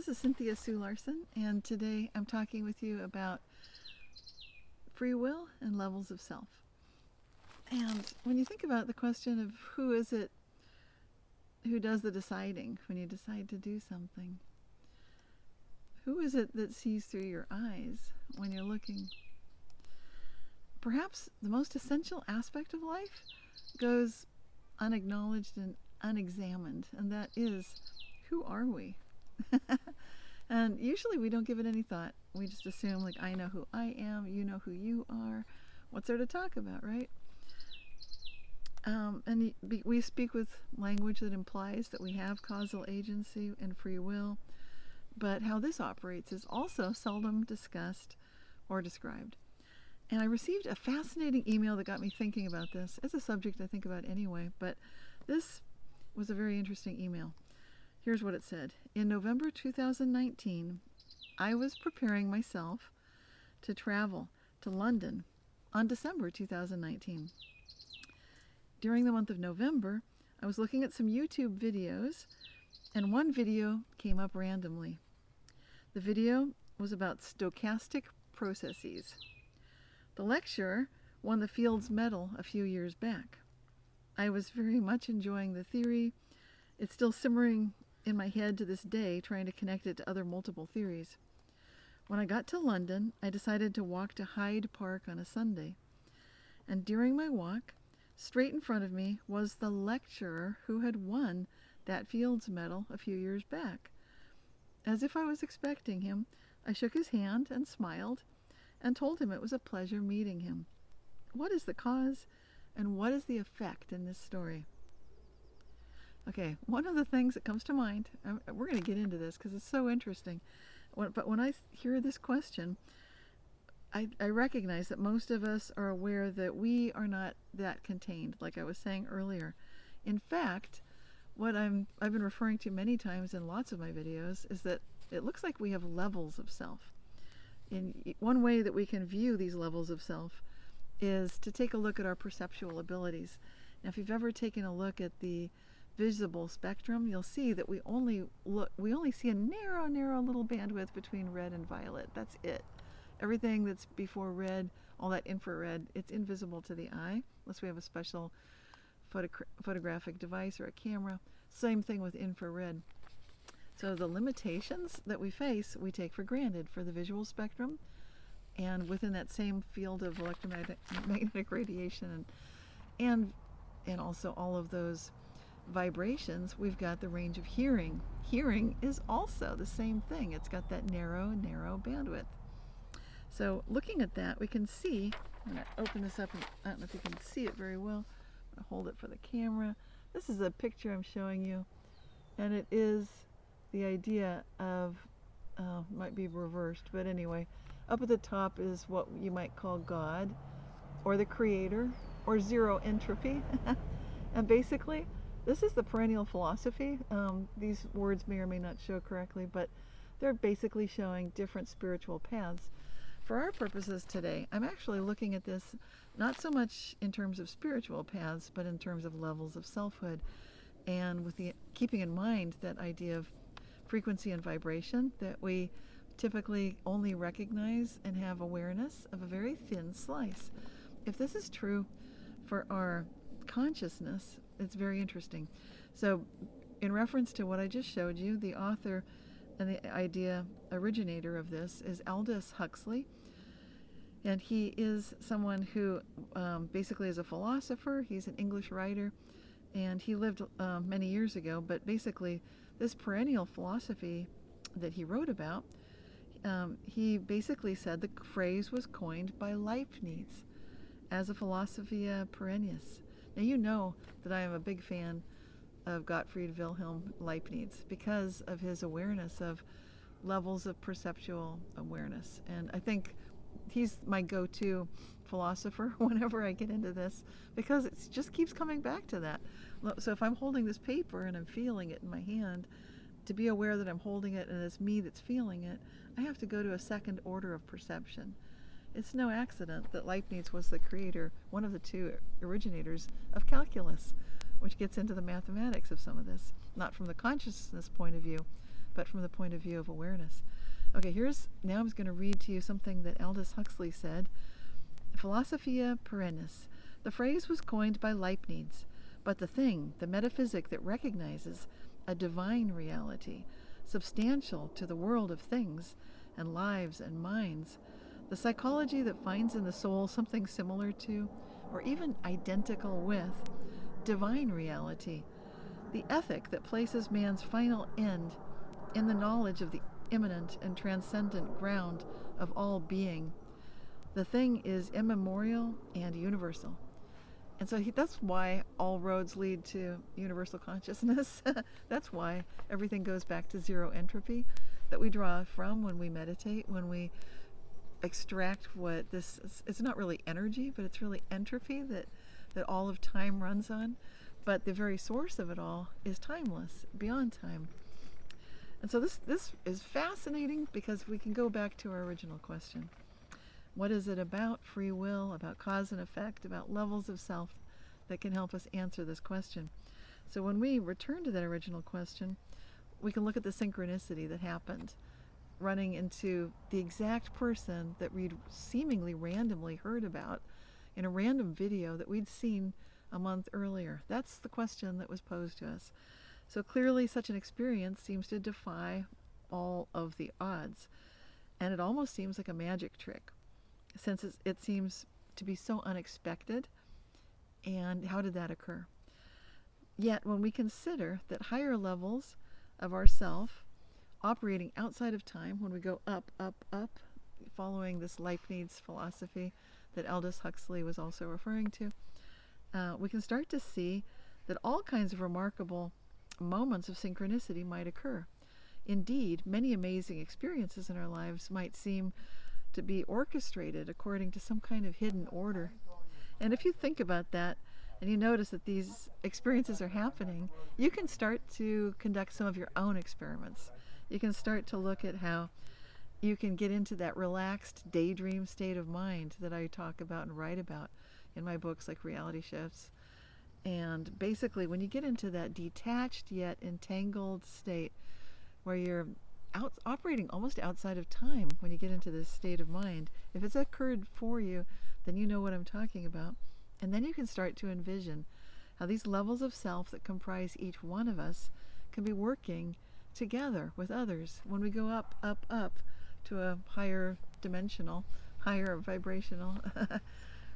This is Cynthia Sue Larson, and today I'm talking with you about free will and levels of self. And when you think about the question of who is it who does the deciding when you decide to do something, who is it that sees through your eyes when you're looking? Perhaps the most essential aspect of life goes unacknowledged and unexamined, and that is, who are we? And usually we don't give it any thought. We just assume, like, I know who I am, you know who you are. What's there to talk about, right? And we speak with language that implies that we have causal agency and free will, but how this operates is also seldom discussed or described. And I received a fascinating email that got me thinking about this. It's a subject I think about anyway, but this was a very interesting email. Here's what it said. In November 2019, I was preparing myself to travel to London on December 2019. During the month of November, I was looking at some YouTube videos, and one video came up randomly. The video was about stochastic processes. The lecturer won the Fields Medal a few years back. I was very much enjoying the theory. It's still simmering in my head to this day, trying to connect it to other multiple theories. When I got to London, I decided to walk to Hyde Park on a Sunday. And during my walk, straight in front of me was the lecturer who had won that Fields Medal a few years back. As if I was expecting him, I shook his hand and smiled and told him it was a pleasure meeting him. What is the cause and what is the effect in this story? Okay, one of the things that comes to mind, we're going to get into this because it's so interesting, but when I hear this question, I recognize that most of us are aware that we are not that contained, like I was saying earlier. In fact, what I've been referring to many times in lots of my videos is that it looks like we have levels of self. In one way that we can view these levels of self is to take a look at our perceptual abilities. Now, if you've ever taken a look at the visible spectrum, you'll see that we only see a narrow little bandwidth between red and violet. That's it. Everything that's before red, all that infrared, it's invisible to the eye, unless we have a special photographic device or a camera. Same thing with infrared. So the limitations that we face, we take for granted for the visual spectrum, and within that same field of electromagnetic radiation and also all of those vibrations, we've got the range of hearing. Hearing is also the same thing. It's got that narrow bandwidth. So looking at that, we can see, I'm going to open this up, and I don't know if you can see it very well. I'm going to hold it for the camera. This is a picture I'm showing you, and it is the idea of, might be reversed, but anyway, up at the top is what you might call God, or the Creator, or zero entropy. And basically, this is the perennial philosophy. These words may or may not show correctly, but they're basically showing different spiritual paths. For our purposes today, I'm actually looking at this not so much in terms of spiritual paths, but in terms of levels of selfhood, and with keeping in mind that idea of frequency and vibration, that we typically only recognize and have awareness of a very thin slice. If this is true for our consciousness, it's very interesting. So in reference to what I just showed you, the author and the idea originator of this is Aldous Huxley, and he is someone who basically is a philosopher. He's an English writer, and he lived many years ago, but basically this perennial philosophy that he wrote about, he basically said the phrase was coined by Leibniz as a philosophia perennis. Now, you know that I am a big fan of Gottfried Wilhelm Leibniz because of his awareness of levels of perceptual awareness. And I think he's my go-to philosopher whenever I get into this, because it just keeps coming back to that. So if I'm holding this paper and I'm feeling it in my hand, to be aware that I'm holding it and it's me that's feeling it, I have to go to a second order of perception. It's no accident that Leibniz was the creator, one of the two originators of calculus, which gets into the mathematics of some of this, not from the consciousness point of view, but from the point of view of awareness. Okay, now I'm going to read to you something that Aldous Huxley said. Philosophia perennis. The phrase was coined by Leibniz, but the thing, the metaphysic that recognizes a divine reality, substantial to the world of things and lives and minds, the psychology that finds in the soul something similar to, or even identical with, divine reality, the ethic that places man's final end in the knowledge of the immanent and transcendent ground of all being. The thing is immemorial and universal. And so that's why all roads lead to universal consciousness. That's why everything goes back to zero entropy that we draw from when we meditate, when we extract what this is. It's not really energy, but it's really entropy that all of time runs on. But the very source of it all is timeless, beyond time. And so this is fascinating because we can go back to our original question. What is it about free will, about cause and effect, about levels of self that can help us answer this question? So when we return to that original question, we can look at the synchronicity that happened, running into the exact person that we'd seemingly randomly heard about in a random video that we'd seen a month earlier. That's the question that was posed to us. So clearly such an experience seems to defy all of the odds. And it almost seems like a magic trick, since it seems to be so unexpected. And how did that occur? Yet when we consider that higher levels of ourself operating outside of time, when we go up, up, up, following this Leibniz philosophy that Aldous Huxley was also referring to, we can start to see that all kinds of remarkable moments of synchronicity might occur. Indeed, many amazing experiences in our lives might seem to be orchestrated according to some kind of hidden order. And if you think about that, and you notice that these experiences are happening, you can start to conduct some of your own experiments. You can start to look at how you can get into that relaxed daydream state of mind that I talk about and write about in my books like Reality Shifts. And basically, when you get into that detached yet entangled state where you're operating almost outside of time, when you get into this state of mind, if it's occurred for you, then you know what I'm talking about. And then you can start to envision how these levels of self that comprise each one of us can be working together with others when we go up, up, up to a higher dimensional, higher vibrational,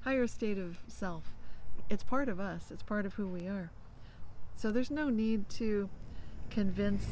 higher state of self. It's part of us. It's part of who we are. So there's no need to convince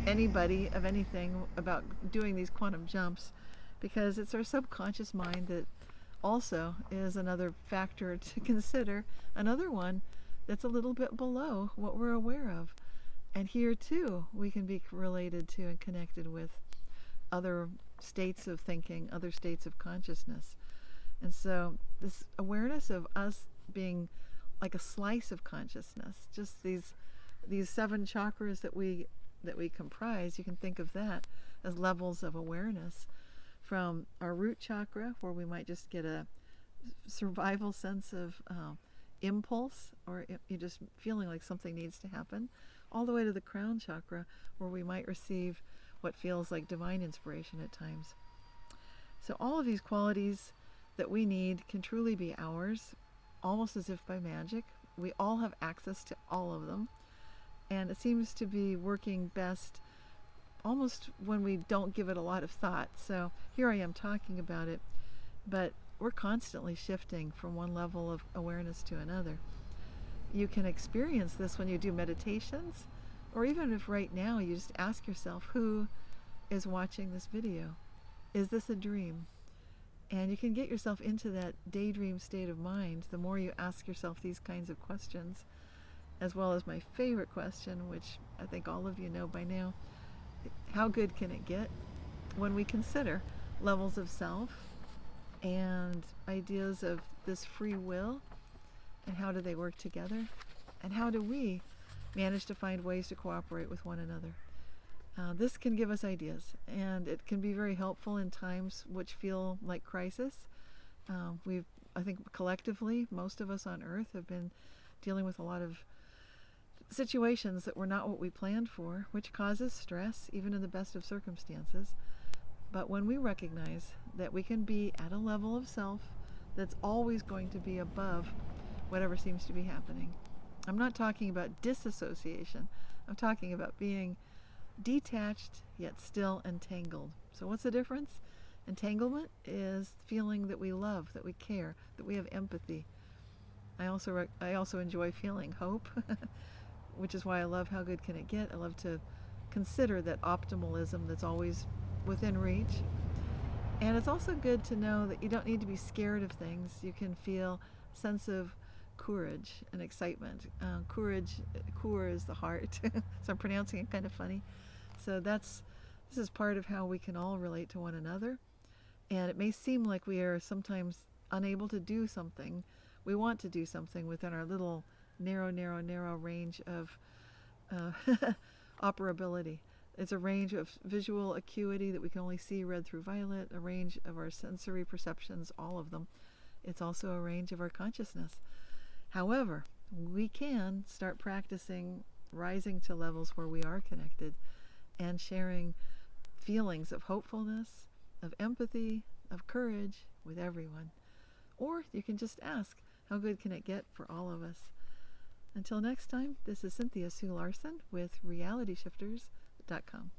anybody of anything about doing these quantum jumps, because it's our subconscious mind that also is another factor to consider, another one that's a little bit below what we're aware of. And here too we can be related to and connected with other states of thinking, other states of consciousness. And so this awareness of us being like a slice of consciousness, just these 7 chakras that we comprise, you can think of that as levels of awareness, from our root chakra, where we might just get a survival sense of impulse, or you're just feeling like something needs to happen, all the way to the crown chakra, where we might receive what feels like divine inspiration at times. So all of these qualities that we need can truly be ours, almost as if by magic. We all have access to all of them, and it seems to be working best almost when we don't give it a lot of thought. So here I am talking about it, but we're constantly shifting from one level of awareness to another. You can experience this when you do meditations, or even if right now you just ask yourself, who is watching this video? Is this a dream? And you can get yourself into that daydream state of mind the more you ask yourself these kinds of questions, as well as my favorite question, which I think all of you know by now: how good can it get? When we consider levels of self and ideas of this free will, and how do they work together, and how do we manage to find ways to cooperate with one another? This can give us ideas, and it can be very helpful in times which feel like crisis. I think collectively, most of us on Earth have been dealing with a lot of situations that were not what we planned for, which causes stress, even in the best of circumstances. But when we recognize that we can be at a level of self that's always going to be above whatever seems to be happening. I'm not talking about disassociation. I'm talking about being detached yet still entangled. So what's the difference? Entanglement is feeling that we love, that we care, that we have empathy. I also enjoy feeling hope, which is why I love How Good Can It Get. I love to consider that optimalism that's always within reach. And it's also good to know that you don't need to be scared of things. You can feel a sense of courage and excitement. Cour is the heart, so I'm pronouncing it kind of funny. So this is part of how we can all relate to one another. And it may seem like we are sometimes unable to do something. We want to do something within our little narrow range of operability. It's a range of visual acuity that we can only see red through violet, a range of our sensory perceptions, all of them. It's also a range of our consciousness. However, we can start practicing rising to levels where we are connected and sharing feelings of hopefulness, of empathy, of courage with everyone. Or you can just ask, how good can it get for all of us? Until next time, this is Cynthia Sue Larson with RealityShifters.com.